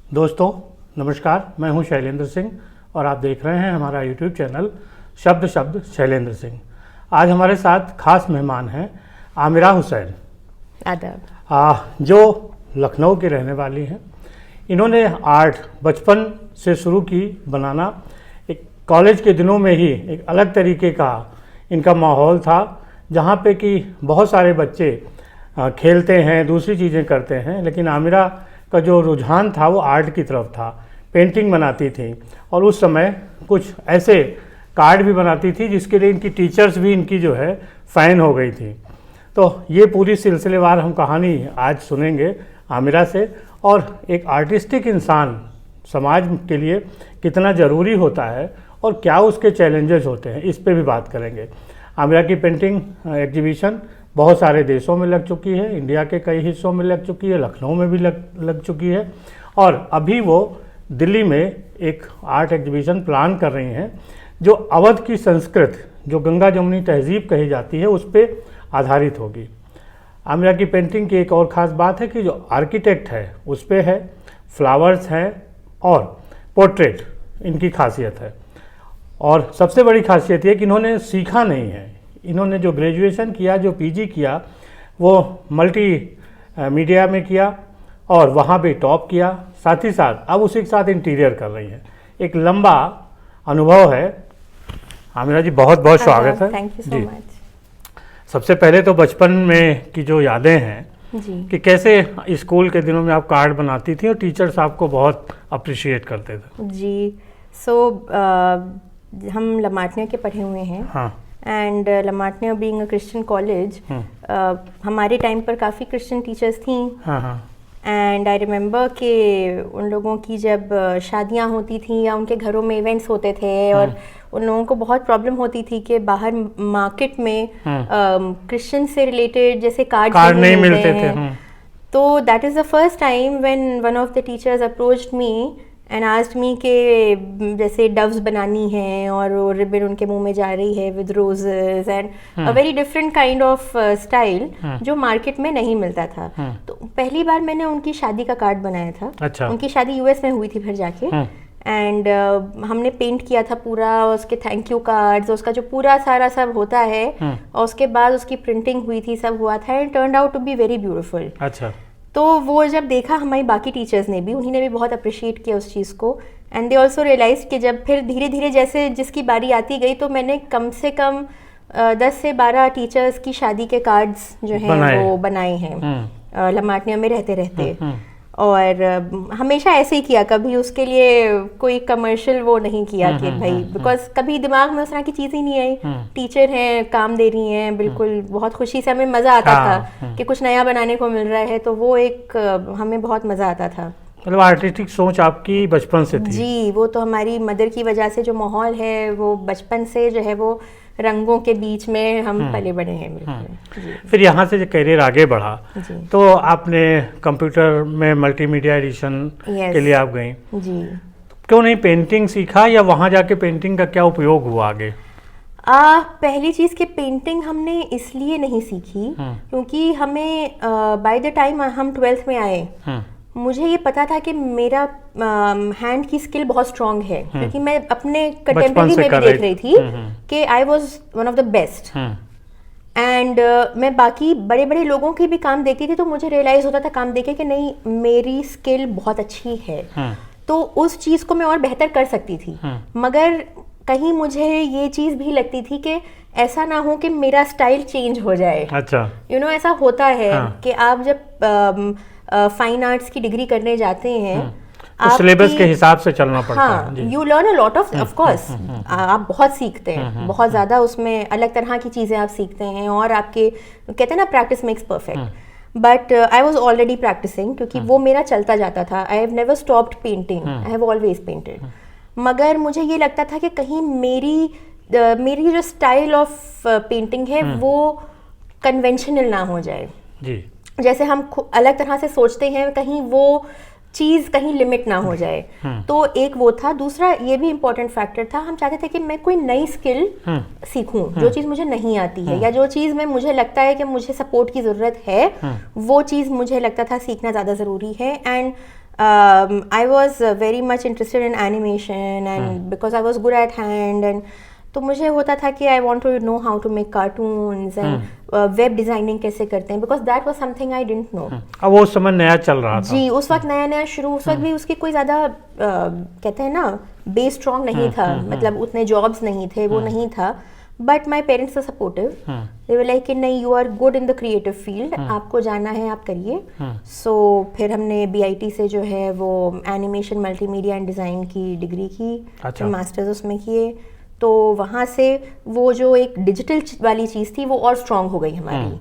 दोस्तों नमस्कार, मैं हूं शैलेंद्र सिंह और आप देख रहे हैं हमारा यूट्यूब चैनल शब्द शब्द शैलेंद्र सिंह। आज हमारे साथ खास मेहमान हैं आमिरा हुसैन, आदाब। जो लखनऊ की रहने वाली हैं। इन्होंने आर्ट बचपन से शुरू की बनाना। एक कॉलेज के दिनों में ही एक अलग तरीके का इनका माहौल था, जहाँ पे कि बहुत सारे बच्चे खेलते हैं, दूसरी चीज़ें करते हैं, लेकिन आमिरा का जो रुझान था वो आर्ट की तरफ था। पेंटिंग बनाती थी और उस समय कुछ ऐसे कार्ड भी बनाती थी जिसके लिए इनकी टीचर्स भी इनकी जो है फ़ैन हो गई थी। तो ये पूरी सिलसिलेवार हम कहानी आज सुनेंगे आमिरा से, और एक आर्टिस्टिक इंसान समाज के लिए कितना ज़रूरी होता है और क्या उसके चैलेंजेस होते हैं, इस पे भी बात करेंगे। आमिरा की पेंटिंग एग्जीबिशन बहुत सारे देशों में लग चुकी है, इंडिया के कई हिस्सों में लग चुकी है, लखनऊ में भी लग चुकी है, और अभी वो दिल्ली में एक आर्ट एग्जीबिशन प्लान कर रही हैं जो अवध की संस्कृत, जो गंगा जमुनी तहजीब कही जाती है, उस पर आधारित होगी। आमिरा की पेंटिंग की एक और ख़ास बात है कि जो आर्किटेक्ट है उस पर है, फ्लावर्स हैं और पोर्ट्रेट इनकी खासियत है। और सबसे बड़ी खासियत ये कि इन्होंने सीखा नहीं है। इन्होंने जो ग्रेजुएशन किया, जो पीजी किया, वो मल्टी मीडिया में किया और वहाँ पे टॉप किया। साथ ही साथ अब उसी के साथ इंटीरियर कर रही हैं। एक लंबा अनुभव है। आमिरा जी, बहुत बहुत स्वागत है। Thank you so much. सबसे पहले तो बचपन में की जो यादें हैं जी, कि कैसे स्कूल के दिनों में आप कार्ड बनाती थी और टीचर्स आपको बहुत अप्रिशिएट करते थे। जी। हम लमाटनिया के पढ़े हुए हैं। हाँ। And लमाटनिया being a Christian college, हमारे टाइम पर काफ़ी क्रिश्चियन टीचर्स थी। हाँ हाँ। एंड आई रिमेंबर कि उन लोगों की जब शादियां होती थी या उनके घरों में इवेंट्स होते थे, और उन लोगों को बहुत प्रॉब्लम होती थी कि बाहर मार्केट में क्रिश्चियन से रिलेटेड जैसे कार्ड नहीं मिलते थे। तो that is the first time when one of the teachers approached me and asked me के जैसे डव्स बनानी है और वो रिबन उनके मुंह में जा रही है with roses and a very different kind of style जो मार्केट में नहीं मिलता था। तो पहली बार मैंने उनकी शादी का कार्ड बनाया था। अच्छा। उनकी शादी यूएस में हुई थी फिर जाके, एंड हमने पेंट किया था पूरा, उसके थैंक यू कार्ड्स, उसका जो पूरा सारा सब होता है, और उसके बाद उसकी प्रिंटिंग हुई थी, सब हुआ था, and turned out to be very beautiful. अच्छा। तो वो जब देखा हमारी बाकी टीचर्स ने भी, उन्होंने भी बहुत अप्रिशिएट किया उस चीज़ को, एंड दे ऑल्सो रियलाइज कि जब फिर धीरे धीरे जैसे जिसकी बारी आती गई, तो मैंने कम से कम 10 से 12 टीचर्स की शादी के कार्ड्स जो हैं वो बनाए हैं लमाटनिया में रहते रहते। और हमेशा ऐसे ही किया, कभी उसके लिए कोई कमर्शियल वो नहीं किया कि भाई, बिकॉज कभी दिमाग में उस तरह की चीज़ ही नहीं आई। टीचर हैं, काम दे रही हैं, बिल्कुल बहुत खुशी से, हमें मज़ा आता था कि कुछ नया बनाने को मिल रहा है, तो वो एक हमें बहुत मज़ा आता था। मतलब आर्टिस्टिक सोच आपकी बचपन से थी? जी, वो तो हमारी मदर की वजह से जो माहौल है वो बचपन से जो है वो रंगों के बीच में हम पले बड़े हैं। बिल्कुल। फिर यहाँ से जो करियर आगे बढ़ा, तो आपने कंप्यूटर में मल्टीमीडिया एडिशन के लिए आप गई। जी। क्यों नहीं पेंटिंग सीखा, या वहाँ जाके पेंटिंग का क्या उपयोग हुआ आगे? पहली चीज़ कि पेंटिंग हमने इसलिए नहीं सीखी क्योंकि हमें बाय द टाइम हम 12th में आए, मुझे ये पता था कि मेरा हैंड की स्किल बहुत स्ट्रांग है, क्योंकि मैं अपने कंटेम्प्रेरी में भी देख रही थी कि I was one of the best. And मैं बाकी बड़े बड़े लोगों के भी काम देखती थी, तो मुझे रियलाइज होता था काम देखे कि नहीं, मेरी स्किल बहुत अच्छी है, तो उस चीज़ को मैं और बेहतर कर सकती थी। मगर कहीं मुझे ये चीज़ भी लगती थी कि ऐसा ना हो कि मेरा स्टाइल चेंज हो जाए। अच्छा। यू नो, ऐसा होता है कि आप जब फाइन आर्ट्स की डिग्री करने जाते हैं, तो सिलेबस के हिसाब से चलना पड़ता है। You learn a lot of course, आप बहुत सीखते हैं, बहुत ज़्यादा उसमें अलग तरह की चीज़ें आप सीखते हैं, और आपके कहते हैं ना practice makes perfect. But I was already practicing, क्योंकि वो मेरा चलता जाता था। I have never stopped painting, I have always painted. मगर मुझे ये लगता था कि कहीं मेरी जो स्टाइल ऑफ पेंटिंग है वो कन्वेंशनल ना हो जाए। जी। जैसे हम अलग तरह से सोचते हैं, कहीं वो चीज़ कहीं लिमिट ना हो जाए। तो एक वो था। दूसरा ये भी इम्पोर्टेंट फैक्टर था, हम चाहते थे कि मैं कोई नई स्किल सीखूं, जो चीज़ मुझे नहीं आती है, या जो चीज़ में मुझे लगता है कि मुझे सपोर्ट की ज़रूरत है, वो चीज़ मुझे लगता था सीखना ज़्यादा ज़रूरी है। And I was very much interested in animation and because I was good at hand and तो मुझे होता था कि I want to know how to make cartoons and web designing कैसे करते हैं because that was something I didn't know. अब वो समय नया चल रहा था जी उस वक्त नया नया शुरू उस वक्त भी उसकी कोई ज़्यादा कहते हैं ना बेस स्ट्रॉन्ग नहीं था मतलब उतने जॉब्स नहीं थे वो नहीं था but my parents are supportive they were like कि नहीं you are good in the creative field आपको जाना है आप करिए सो फिर हमने BIT से जो है वो एनिमेशन मल्टीमीडिया एंड डिज़ाइन की डिग्री की फिर मास्टर्स उसमें किए तो वहाँ से वो जो एक डिजिटल वाली चीज़ थी वो और स्ट्रॉन्ग हो गई हमारी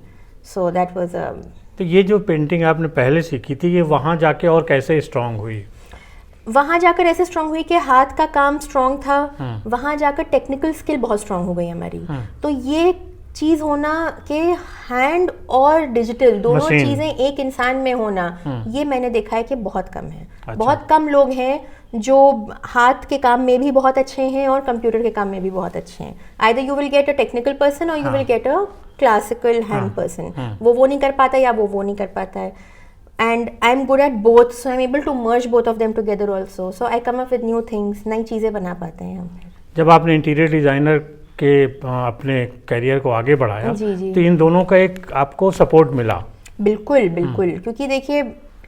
सो दैट वाज तो ये जो पेंटिंग आपने पहले सीखी थी ये वहाँ जाके और कैसे स्ट्रॉन्ग हुई वहाँ जाकर ऐसे स्ट्रॉन्ग हुई कि हाथ का काम स्ट्रॉन्ग था वहाँ जाकर टेक्निकल स्किल बहुत स्ट्रॉन्ग हो गई हमारी तो ये चीज़ होना कि हैंड और डिजिटल दोनों चीज़ें एक इंसान में होना ये मैंने देखा है कि बहुत कम है बहुत कम लोग हैं जो हाथ के काम में भी बहुत अच्छे हैं और कंप्यूटर के काम में भी बहुत अच्छे हैं either you will get a technical person और you will get a classical hand person वो नहीं कर पाता या वो नहीं कर पाता है and I'm good at both so I'm able to merge both of them together also so I come up with new things नई चीज़ें बना पाते हैं हम जब आपने इंटीरियर डिज़ाइनर के अपने करियर को आगे बढ़ाया जी. तो इन दोनों का एक आपको सपोर्ट मिला बिल्कुल क्योंकि देखिए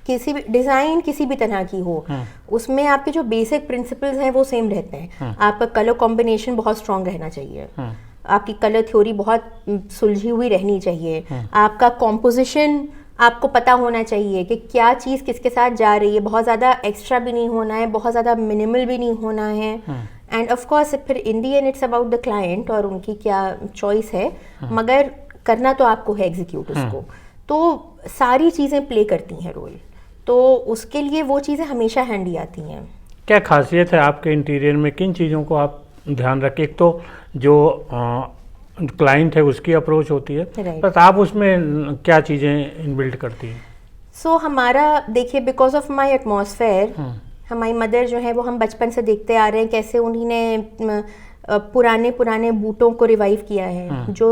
किसी भी डिज़ाइन किसी भी तरह की हो उसमें आपके जो बेसिक प्रिंसिपल्स हैं वो सेम रहते हैं आपका कलर कॉम्बिनेशन बहुत स्ट्रॉन्ग रहना चाहिए आपकी कलर थ्योरी बहुत सुलझी हुई रहनी चाहिए आपका कॉम्पोजिशन आपको पता होना चाहिए कि क्या चीज़ किसके साथ जा रही है बहुत ज़्यादा एक्स्ट्रा भी नहीं होना है बहुत ज़्यादा मिनिमल भी नहीं होना है एंड ऑफ कोर्स फिर in the end it's about the client और उनकी क्या चॉइस है मगर करना तो आपको है एग्जीक्यूट उसको तो सारी चीज़ें प्ले करती हैं रोल तो उसके लिए वो चीज़ें हमेशा हैंडी आती हैं क्या खासियत है आपके इंटीरियर में किन चीज़ों को आप ध्यान रखें एक तो जो क्लाइंट है उसकी अप्रोच होती है पर आप उसमें क्या चीज़ें इनबिल्ट करती हैं सो हमारा देखिए बिकॉज ऑफ माई एटमॉस्फेयर हमारी मदर जो है वो हम बचपन से देखते आ रहे हैं कैसे उन्होंने पुराने बूटों को रिवाइव किया है जो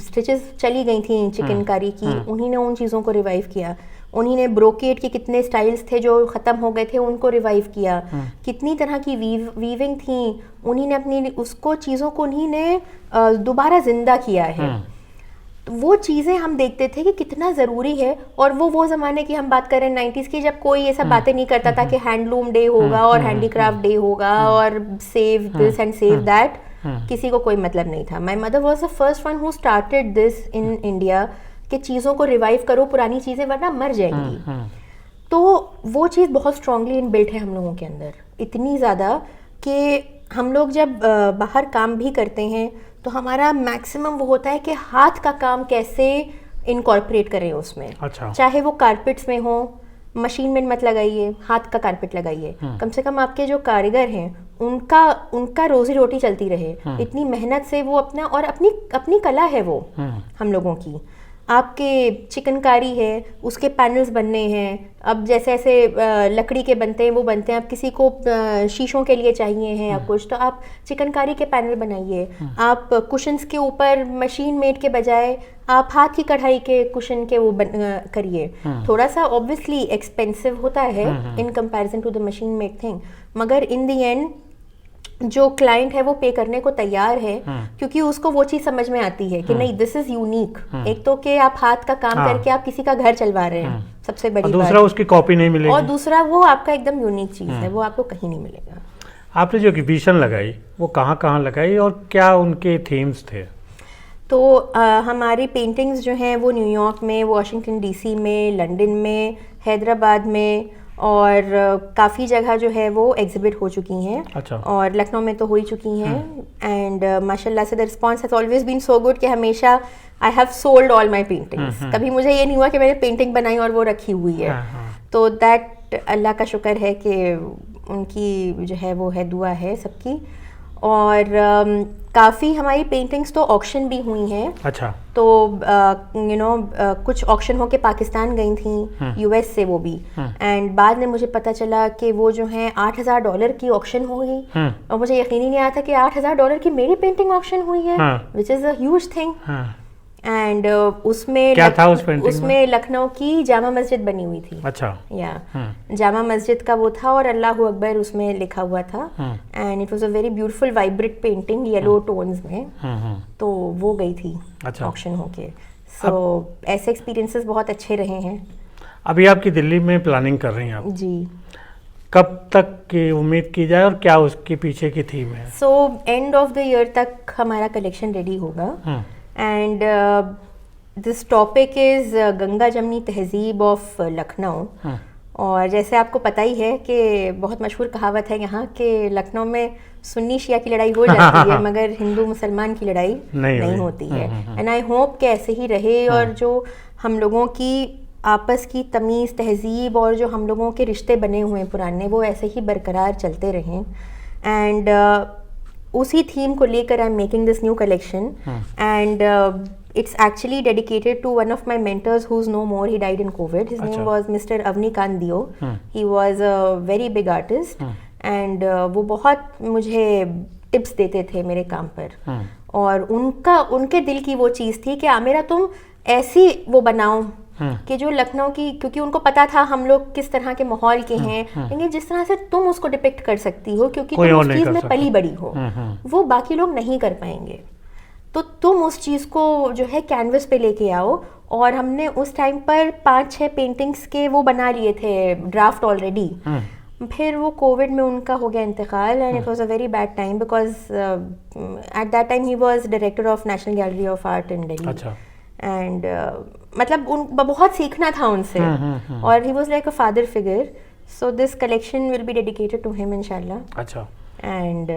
स्टिचेस चली गई थी चिकनकारी की उन्होंने उन चीज़ों को रिवाइव किया उन्होंने ब्रोकेड के कितने स्टाइल्स थे जो ख़त्म हो गए थे उनको रिवाइव किया कितनी तरह की वीविंग थी उन्होंने अपनी उसको चीज़ों को उन्होंने दोबारा ज़िंदा किया है तो वो चीज़ें हम देखते थे कि कितना ज़रूरी है और वो ज़माने की हम बात करें 90s की जब कोई ये सब बातें नहीं करता था कि हैंडलूम डे होगा और हैंडीक्राफ्ट डे होगा और save this and save that किसी को कोई मतलब नहीं था my mother was the first one who started this in India कि चीज़ों को रिवाइव करो पुरानी चीज़ें वरना मर जाएंगी तो वो चीज़ बहुत स्ट्रांगली इनबिल्ट है हम लोगों के अंदर इतनी ज़्यादा कि हम लोग जब बाहर काम भी करते हैं तो हमारा मैक्सिमम वो होता है कि हाथ का काम कैसे इनकॉर्पोरेट करें उसमें चाहे वो कारपेट्स में हो मशीन में मत लगाइए हाथ का कारपेट लगाइए कम से कम आपके जो कारीगर हैं उनका रोजी रोटी चलती रहे इतनी मेहनत से वो अपना और अपनी कला है वो हम लोगों की आपके चिकनकारी है उसके पैनल्स बनने हैं अब जैसे ऐसे लकड़ी के बनते हैं वो बनते हैं अब किसी को शीशों के लिए चाहिए हैं या कुछ तो आप चिकनकारी के पैनल बनाइए आप कुशन्स के ऊपर मशीन मेड के बजाय आप हाथ की कढ़ाई के कुशन के वो करिए थोड़ा सा ऑब्वियसली एक्सपेंसिव होता है in comparison to the machine made thing मगर इन द एंड जो क्लाइंट है वो पे करने को तैयार है क्योंकि उसको वो चीज समझ में आती है कि नहीं दिस इज यूनिक एक तो कि आप हाथ का काम करके आप किसी का घर चलवा रहे हैं सबसे बड़ी दूसरा उसकी कॉपी नहीं मिलेगी और दूसरा वो आपका एकदम यूनिक चीज है वो आपको कहीं नहीं मिलेगा आपने जो एग्जीबिशन लगाई वो कहाँ लगाई और क्या उनके थीम्स थे तो हमारी पेंटिंग्स जो हैं वो न्यूयॉर्क में वॉशिंगटन DC में लंदन में हैदराबाद में और काफ़ी जगह जो है वो एग्जिबिट हो चुकी हैं और लखनऊ में तो हो ही चुकी हैं एंड माशाल्लाह से the response has always been so good कि हमेशा I have sold all my paintings कभी मुझे ये नहीं हुआ कि मैंने पेंटिंग बनाई और वो रखी हुई है तो दैट अल्लाह का शुक्र है कि उनकी जो है वो है दुआ है सबकी और काफ़ी हमारी पेंटिंग्स तो ऑक्शन भी हुई हैं तो कुछ ऑक्शन होके पाकिस्तान गई थी US से वो भी एंड बाद में मुझे पता चला कि वो जो है $8,000 की ऑक्शन हो गई और मुझे यकीन ही नहीं आया था कि $8,000 की मेरी पेंटिंग ऑक्शन हुई है which is a huge thing and उसमें क्या था उस पेंटिंग में? उसमें लखनऊ की जामा मस्जिद बनी हुई थी। अच्छा। या जामा मस्जिद का वो था और अल्लाह अकबर उसमें लिखा हुआ था। And it was a very beautiful vibrant painting yellow tones में। तो वो गई थी अच्छा। ऑक्शन होके। सो ऐसे एक्सपीरियंसेस बहुत अच्छे रहे हैं। अभी आपकी दिल्ली में प्लानिंग कर रही हैं आप, जी। कब तक की उम्मीद की जाए और क्या उसके पीछे की थीम है? So end of the year तक हमारा कलेक्शन रेडी होगा। And this topic is Ganga जमनी तहजीब ऑफ लखनऊ। और जैसे आपको पता ही है कि बहुत मशहूर कहावत है यहाँ कि लखनऊ में सुन्नी शिया की लड़ाई हो जाती है मगर हिंदू मुसलमान की लड़ाई नहीं होती है। एंड आई होप कि ऐसे ही रहे और जो हम लोगों की आपस की तमीज़ तहजीब और जो हम लोगों के रिश्ते बने हुए हैं पुराने वो ऐसे ही बरकरार चलते रहें। एंड उसी थीम को लेकर I am making this new collection. And it's actually dedicated to one of my mentors who's no more. He died in COVID. His name was Mr. Avnikant Dio. He was a very big artist. And वो बहुत मुझे tips देते थे मेरे काम पर। और उनके दिल की वो चीज़ थी कि आमिरा तुम ऐसी वो बनाओ कि जो लखनऊ की, क्योंकि उनको पता था हम लोग किस तरह के माहौल के हैं, लेकिन जिस तरह से तुम उसको डिपिक्ट कर सकती हो क्योंकि तुम उस चीज़ में पली बड़ी हो, वो बाकी लोग नहीं कर पाएंगे। तो तुम उस चीज़ को जो है कैनवस पे लेके आओ। और हमने उस टाइम पर 5-6 पेंटिंग्स के वो बना लिए थे ड्राफ्ट ऑलरेडी। फिर वो कोविड में उनका हो गया इंतकाल and it was a very bad time because at that time he was director of National Gallery of Art in Delhi. And मतलब बहुत सीखना था उनसे और he was like a father figure. So this collection will be dedicated to him इंशाल्लाह। अच्छा। And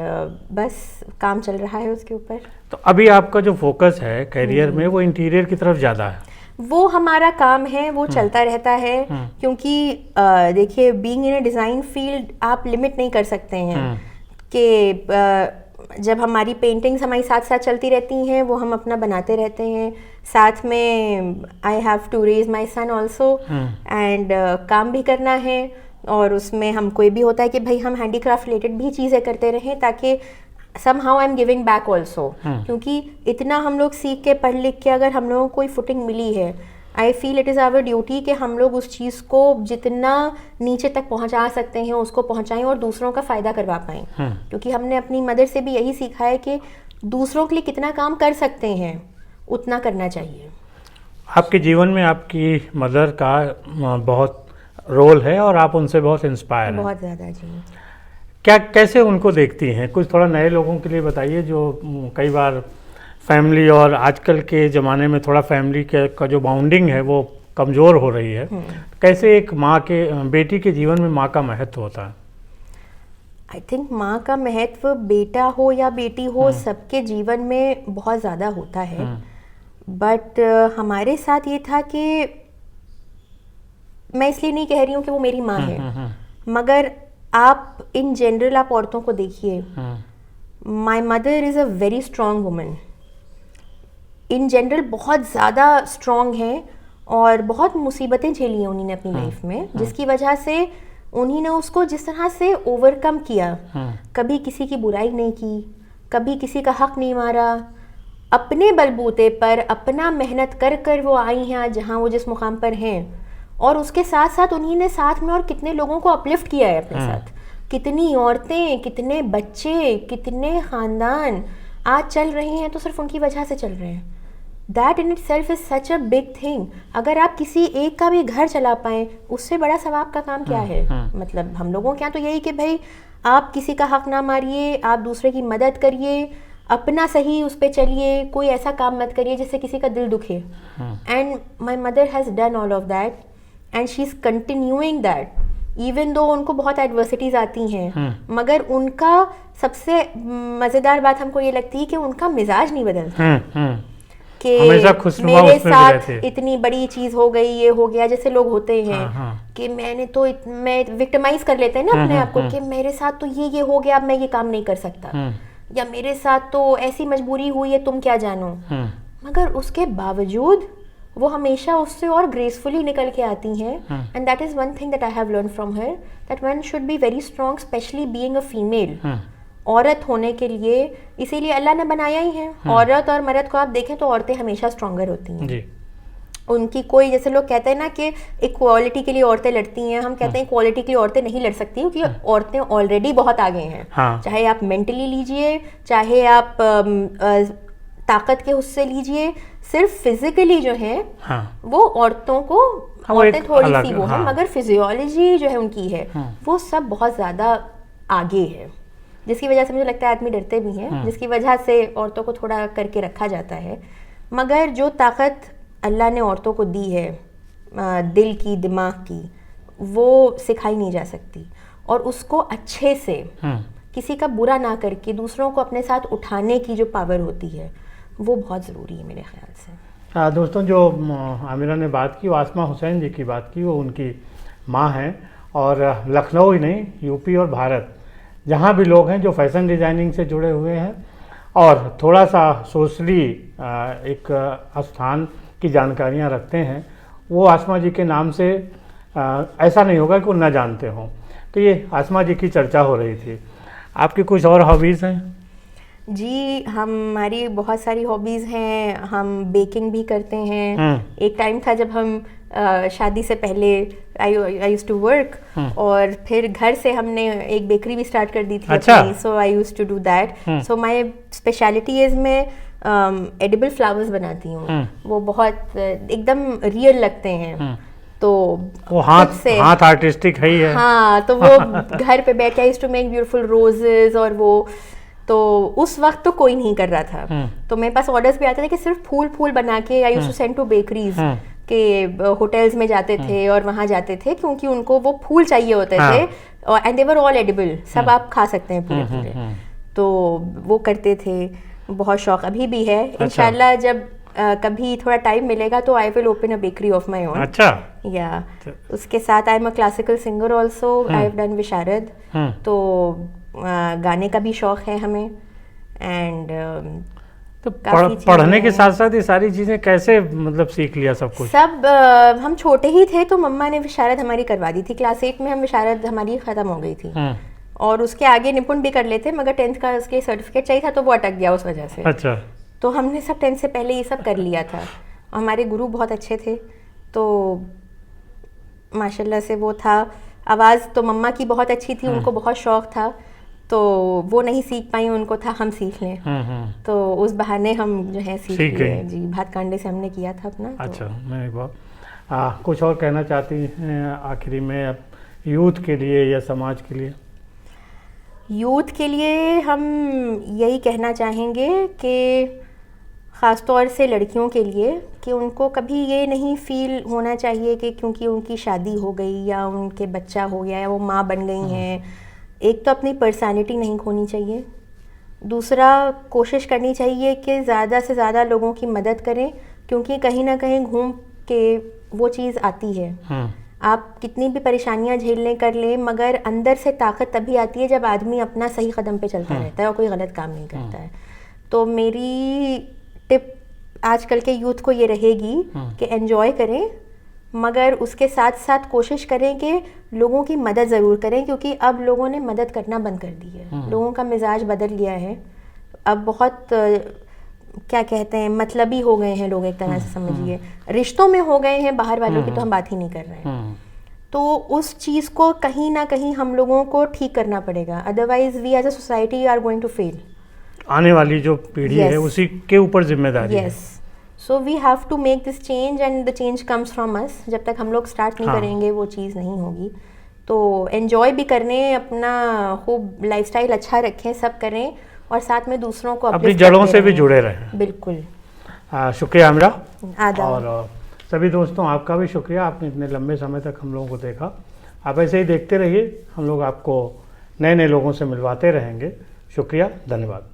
बस काम चल रहा है उसके ऊपर। तो अभी आपका जो फोकस है करियर में वो इंटीरियर की तरफ ज़्यादा है? वो हमारा काम है, वो चलता रहता है क्योंकि देखिए being in a design field आप लिमिट नहीं कर सकते हैं कि जब हमारी पेंटिंग्स हमारी साथ साथ चलती रहती हैं वो हम अपना बनाते रहते हैं, साथ में I have to raise my son also and काम भी करना है। और उसमें हमको ये भी होता है कि भाई हम हैंडीक्राफ्ट रिलेटेड भी चीज़ें करते रहें ताकि somehow I'm giving back also। क्योंकि इतना हम लोग सीख के पढ़ लिख के अगर हम लोगों को कोई फुटिंग मिली है, I feel it is our duty कि हम लोग उस चीज़ को जितना नीचे तक पहुंचा सकते हैं उसको पहुंचाएं और दूसरों का फ़ायदा करवा पाएं। क्योंकि हमने अपनी मदर से भी यही सीखा है कि दूसरों के लिए कितना काम कर सकते हैं उतना करना चाहिए। आपके जीवन में आपकी मदर का बहुत रोल है और आप उनसे बहुत इंस्पायर हैं। बहुत ज़्यादा जी। क्या कैसे उनको देखती हैं? कुछ थोड़ा नए लोगों के लिए बताइए जो कई बार फैमिली और आजकल के ज़माने में थोड़ा फैमिली का जो बाउंडिंग है वो कमज़ोर हो रही है। कैसे एक माँ के बेटी के जीवन में माँ का महत्व होता है? आई थिंक माँ का महत्व बेटा हो या बेटी हो सबके जीवन में बहुत ज़्यादा होता है। बट हमारे साथ ये था कि मैं इसलिए नहीं कह रही हूँ कि वो मेरी माँ है, मगर आप इन जनरल आप औरतों को देखिए। My mother is a very strong woman. In general बहुत ज़्यादा स्ट्रॉन्ग है और बहुत मुसीबतें झेली हैं उन्होंने अपनी लाइफ में, जिसकी वजह से उन्होंने उसको जिस तरह से ओवरकम किया, कभी किसी की बुराई नहीं की, कभी किसी का हक नहीं मारा, अपने बलबूते पर अपना मेहनत कर कर वो आई हैं आज जहाँ वो जिस मुकाम पर हैं। और उसके साथ साथ उन्होंने साथ में और कितने लोगों को अपलिफ्ट किया है अपने साथ, कितनी औरतें, कितने बच्चे, कितने ख़ानदान आज चल रहे हैं तो सिर्फ उनकी वजह से चल रहे हैं। That in it self is such a big thing. अगर आप किसी एक का भी घर चला पाएँ उससे बड़ा सवाब का काम क्या है? मतलब हम लोगों के यहाँ तो यही कि भाई आप किसी का हक ना मारिए, आप दूसरे की मदद करिए, अपना सही उस पर चलिए, कोई ऐसा काम मत करिए जिससे किसी का दिल दुखे। And my mother has done all of that and she is continuing that even though उनको बहुत एडवर्सिटीज़ आती हैं, मगर उनका सबसे मज़ेदार बात हमको ये लगती है कि उनका मिजाज नहीं बदलता कि मेरे साथ इतनी बड़ी चीज़ हो गई, ये हो गया, जैसे लोग होते हैं कि मैं विक्टिमाइज कर लेते हैं ना अपने आप को कि मेरे साथ तो ये हो गया, अब मैं ये काम नहीं कर सकता, या मेरे साथ तो ऐसी मजबूरी हुई है, तुम क्या जानो। मगर उसके बावजूद वो हमेशा उससे और ग्रेसफुली निकल के आती हैं। And that is one thing that I have learn from her, that one should be very strong, specially being a female. औरत होने के लिए, इसीलिए अल्लाह ने बनाया ही है। औरत और मर्द को आप देखें तो औरतें हमेशा स्ट्रॉन्गर होती हैं जी। उनकी कोई, जैसे लोग कहते हैं ना कि इक्वालिटी के लिए औरतें लड़ती हैं, हम कहते हैं इक्वालिटी के लिए औरतें नहीं लड़ सकती क्योंकि औरतें ऑलरेडी बहुत आगे हैं। हाँ। चाहे आप मेंटली लीजिए, चाहे आप ताकत के उससे लीजिए, सिर्फ फिजिकली जो है हाँ। वो औरतों को, हाँ, औरतें थोड़ी सी वो हाँ। है, मगर फिजियोलॉजी जो है उनकी है वो सब बहुत ज़्यादा आगे है, जिसकी वजह से मुझे लगता है आदमी डरते भी हैं, जिसकी वजह से औरतों को थोड़ा करके रखा जाता है। मगर जो ताकत अल्लाह ने औरतों को दी है दिल की, दिमाग की, वो सिखाई नहीं जा सकती। और उसको अच्छे से किसी का बुरा ना करके दूसरों को अपने साथ उठाने की जो पावर होती है वो बहुत ज़रूरी है मेरे ख्याल से। दोस्तों, जो आमिरा ने बात की वो आसमा हुसैन जी की बात की, वो उनकी माँ हैं। और लखनऊ ही नहीं, यूपी और भारत जहाँ भी लोग हैं जो फैशन डिज़ाइनिंग से जुड़े हुए हैं और थोड़ा सा सोशली एक स्थान की जानकारियाँ रखते हैं, वो आसमा जी के नाम से ऐसा नहीं होगा कि वो न जानते हों। तो ये आसमा जी की चर्चा हो रही थी। आपकी कुछ और हॉबीज़ हैं? जी, हमारी बहुत सारी हॉबीज़ हैं। हम बेकिंग भी करते हैं। एक टाइम था जब हम शादी से पहले आई यूज्ड टू वर्क, और फिर घर से हमने एक बेकरी भी स्टार्ट कर दी थी। अच्छा। So I used to do that. So my speciality is मैं एडिबल फ्लावर्स बनाती हूँ। वो बहुत एकदम रियल लगते हैं। तो वो हाथ आर्टिस्टिक है ही है। हाँ, तो वो घर पे बैठ के I used to make beautiful roses, और वो तो उस वक्त तो कोई नहीं कर रहा था। तो मेरे पास ऑर्डर्स भी आते थे कि सिर्फ फूल बना के I used to send to bakeries के होटल्स में जाते थे और वहाँ जाते थे, क्योंकि उनको वो फूल चाहिए होते थे, and they were all edible, सब आप खा सकते हैं पूरे। तो वो करते थे, बहुत शौक अभी भी है। इंशाल्लाह जब कभी थोड़ा टाइम मिलेगा तो I will open a bakery of my own. अच्छा। या उसके साथ I am a classical singer also, I have done विशारद। तो गाने का भी शौक है हमें। एंड तो पढ़ने के साथ साथ ये सारी चीज़ें कैसे मतलब सीख लिया सब कुछ? सब हम छोटे ही थे तो मम्मा ने विशारद हमारी करवा दी थी। क्लास 8 में हम विशारद हमारी ख़त्म हो गई थी, और उसके आगे निपुण भी कर लेते, मगर 10th का उसके सर्टिफिकेट चाहिए था तो वो अटक गया उस वजह से। अच्छा। तो हमने सब 10th से पहले ये सब कर लिया था। हमारे गुरु बहुत अच्छे थे, तो माशाल्लाह से वो था। आवाज़ तो मम्मा की बहुत अच्छी थी, उनको बहुत शौक था, तो वो नहीं सीख पाई, उनको था हम सीख लें। तो उस बहाने हम जो है सीख लिए। जी, भातकांडे से हमने किया था अपना। अच्छा, मैं एक बार कुछ और कहना चाहती हैं आखिरी में यूथ के लिए या समाज के लिए? यूथ के लिए हम यही कहना चाहेंगे कि ख़ास तौर से लड़कियों के लिए, कि उनको कभी ये नहीं फील होना चाहिए कि क्योंकि उनकी शादी हो गई या उनके बच्चा हो गया या वो माँ बन गई हैं, एक तो अपनी पर्सनालिटी नहीं खोनी चाहिए, दूसरा कोशिश करनी चाहिए कि ज़्यादा से ज़्यादा लोगों की मदद करें, क्योंकि कहीं ना कहीं घूम के वो चीज़ आती है। आप कितनी भी परेशानियां झेल लें, कर लें, मगर अंदर से ताकत तभी आती है जब आदमी अपना सही कदम पे चलता रहता है और कोई गलत काम नहीं करता है। तो मेरी टिप आजकल के यूथ को ये रहेगी कि एंजॉय करें, मगर उसके साथ साथ कोशिश करें कि लोगों की मदद ज़रूर करें, क्योंकि अब लोगों ने मदद करना बंद कर दी है। लोगों का मिजाज बदल गया है, अब बहुत क्या कहते हैं, मतलबी हो गए हैं लोग, एक तरह से समझिए रिश्तों में हो गए हैं, बाहर वालों की तो हम बात ही नहीं कर रहे हैं। तो उस चीज़ को कहीं ना कहीं हम लोगों को ठीक करना पड़ेगा, otherwise we as a society are going to fail. आने वाली जो पीढ़ी है उसी के ऊपर जिम्मेदारी है। So we have to make this change and the change comes from us. जब तक हम लोग स्टार्ट नहीं करेंगे वो चीज़ नहीं होगी। तो एंजॉय भी करने, अपना खूब लाइफस्टाइल अच्छा रखें, सब करें, और साथ में दूसरों को अपनी जड़ों से भी जुड़े रहें। बिल्कुल। शुक्रिया आमिरा। आदाब। और सभी दोस्तों, आपका भी शुक्रिया, आपने इतने लंबे समय तक हम लोगों को देखा। आप ऐसे ही देखते रहिए, हम लोग आपको नए नए लोगों से मिलवाते रहेंगे। शुक्रिया, धन्यवाद।